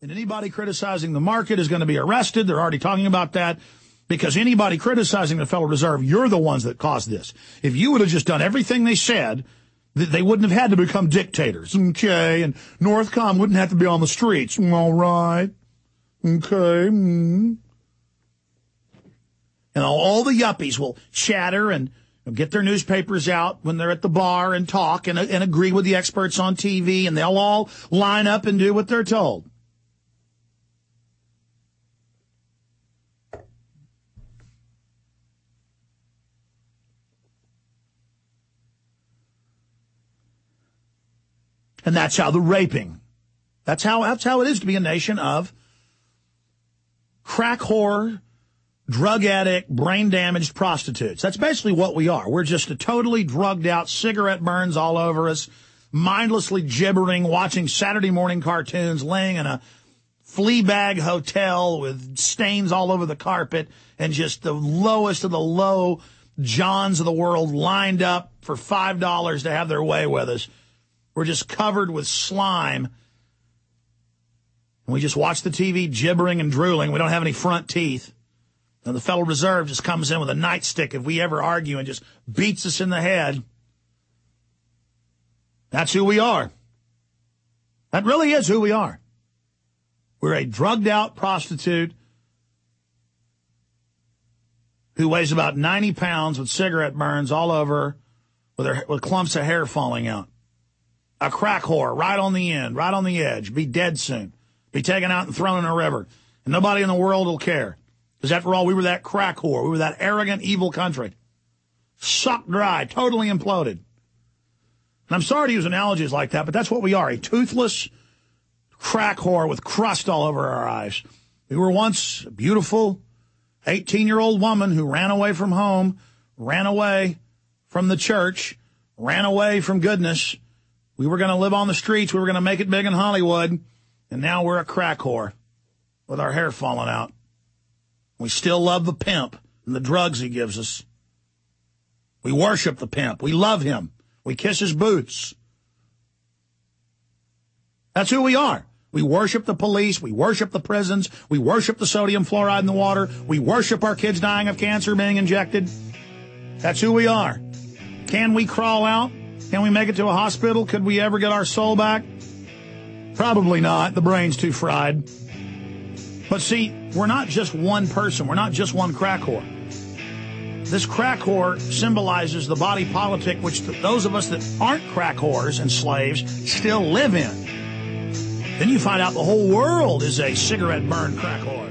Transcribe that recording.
And anybody criticizing the market is going to be arrested. They're already talking about that. Because anybody criticizing the Federal Reserve, you're the ones that caused this. If you would have just done everything they said, they wouldn't have had to become dictators. Okay, and Northcom wouldn't have to be on the streets. All right. Okay. And all the yuppies will chatter and get their newspapers out when they're at the bar and talk and agree with the experts on TV, and they'll all line up and do what they're told. And that's how the raping, that's how it is to be a nation of crack whore, drug addict, brain-damaged prostitutes. That's basically what we are. We're just a totally drugged out, cigarette burns all over us, mindlessly gibbering, watching Saturday morning cartoons, laying in a flea bag hotel with stains all over the carpet, and just the lowest of the low Johns of the world lined up for $5 to have their way with us. We're just covered with slime. And we just watch the TV gibbering and drooling. We don't have any front teeth. And the Federal Reserve just comes in with a nightstick if we ever argue and just beats us in the head. That's who we are. That really is who we are. We're a drugged-out prostitute who weighs about 90 pounds with cigarette burns all over with clumps of hair falling out. A crack whore, right on the end, right on the edge, be dead soon, be taken out and thrown in a river, and nobody in the world will care. Because after all, we were that crack whore. We were that arrogant, evil country. Sucked dry, totally imploded. And I'm sorry to use analogies like that, but that's what we are, a toothless crack whore with crust all over our eyes. We were once a beautiful 18-year-old woman who ran away from home, ran away from the church, ran away from goodness. We were going to live on the streets. We were going to make it big in Hollywood. And now we're a crack whore with our hair falling out. We still love the pimp and the drugs he gives us. We worship the pimp. We love him. We kiss his boots. That's who we are. We worship the police. We worship the prisons. We worship the sodium fluoride in the water. We worship our kids dying of cancer being injected. That's who we are. Can we crawl out? Can we make it to a hospital? Could we ever get our soul back? Probably not. The brain's too fried. But see, we're not just one person. We're not just one crack whore. This crack whore symbolizes the body politic which those of us that aren't crack whores and slaves still live in. Then you find out the whole world is a cigarette burn crack whore.